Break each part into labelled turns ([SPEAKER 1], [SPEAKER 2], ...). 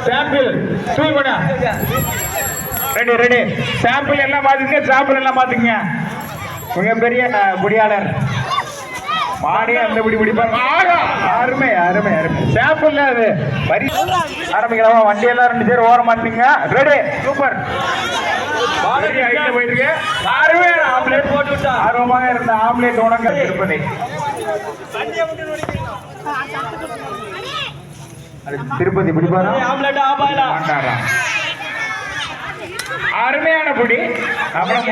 [SPEAKER 1] sample தூய் போட ready ready sample எல்லாம் பாத்துங்க சாம்பிள் எல்லாம் பாத்துங்க மிகப்பெரிய குடியாளர் மாடி அந்த பிடி பிடிப்பாங்க அருமை அருமை அருமை சாம்பிள் அது வரி ஆரம்பிக்கிறவா வண்டி எல்லாம் 2 பேர் ஓர மாட்டீங்க ரெடி சூப்பர் போயிட்டு ஆம்லேட் போட்டு விட்டா ஆர்வமாக இருந்த ஆம்லேட் உணங்க திருப்பதி திருப்பதி பிடிப்பாரா ஆம்லேட் ஆபாயிலா அருமையான புடி அப்புறம்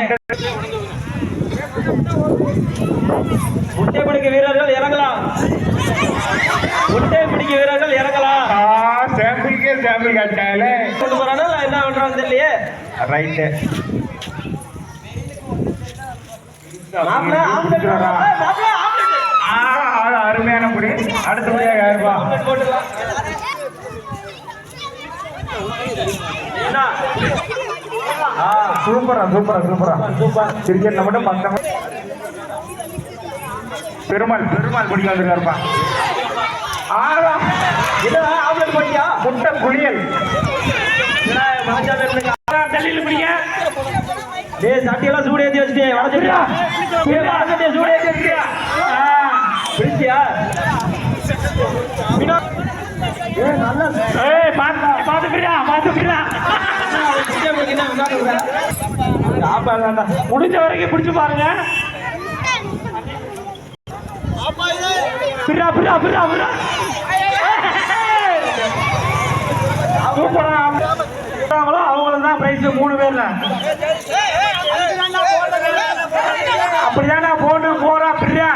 [SPEAKER 1] முட்டை பிடிக்க வீரர்கள் இறங்கலாம் முட்டை பிடிக்க வீரர்கள் இறங்கலாம் சாம்பிளுக்கே சாம்பிள் காட்டாலே கொண்டு போறானா என்ன பண்றாங்க தெரியலையே ரைட்டு அருமையான புடி அடுத்தபடியாக யாருப்பா சூப்பரா சூப்பரா சூப்பரா சூப்பர் கிரிக்கெட்ல மட்டும் 10 பெருமாள் பெருமாள் குடிக்க வந்திருக்காருப்பா முட்டை குளியல் சட்டியெல்லாம் சூடு ஏற்றி வச்சுட்டேன் சூடு ஏற்றி வச்சுட்டியா பிடிச்சியா முடிஞ்ச வரைக்கும் பிடிச்சு பாருங்க அவங்களுக்கு தான் பிரைஸ் 3 பேர்ல அப்படிதான் போட்டு போறான் பிரியா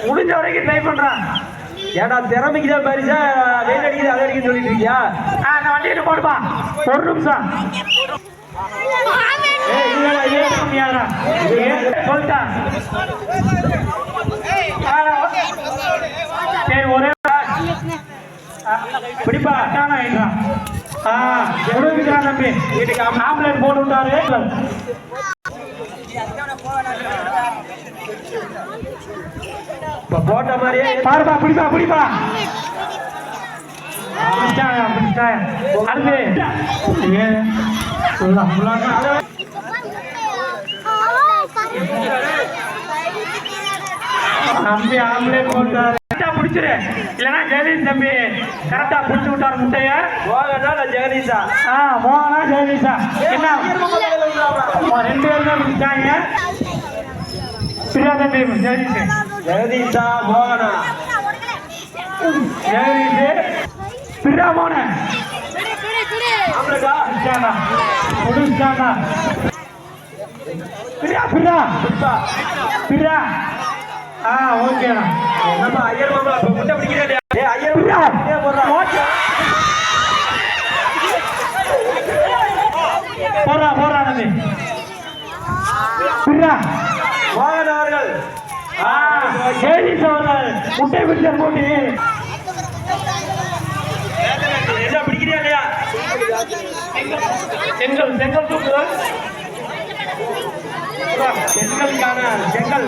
[SPEAKER 1] முடிஞ்ச வரைக்கும் ட்ரை பண்றான் ஏன்னா திறமைக்கு தான் பரிசா வெயில் அடிக்குது அதை அடிக்குன்னு சொல்லிட்டு இருக்கியா நான் வண்டிட்டு போடுப்பா 1 நிமிஷம் சொல்லிட்டான் சரி ஒரே பிடிப்பா ஆயிட்டான் கொடுக்குறான் தம்பி வீட்டுக்கு ஆம்புலன்ஸ் போட்டு விட்டாரு போட்ட மாதிரியே பாருப்பா பிடிப்பா பிடிப்பா அடுத்து தம்பி ஆம்புலன்ஸ் போட்டாரு பிடிச்சிரு இல்லைன்னா ஜெகதீஷ் தம்பி கரெக்டா பிடிச்சு விட்டாரு முட்டைய மோகனா ஜெகதீஷா மோகனா ஜெகதீஷா என்ன 2 பேர் தான் பிடிச்சாங்க பிரியா தம்பி ஜெகதீஷ் ஜெகதீஷா மோகனா ஜெகதீஷ் பிரியா மோகன் பிரியா பிரியா பிரியா ஓகேண்ணா நம்ம ஐயர் மாமா முட்டை பிடிக்கிறேன் ஐயர் போறா நம்பி பிரியா மோகன் அவர்கள் ஜெயதீஷ் அவர்கள் முட்டை பிடிச்ச போட்டி பிடிக்கிறியா இல்லையா செங்கல் செங்கல் தூக்குதல் செங்கலுக்கான செங்கல்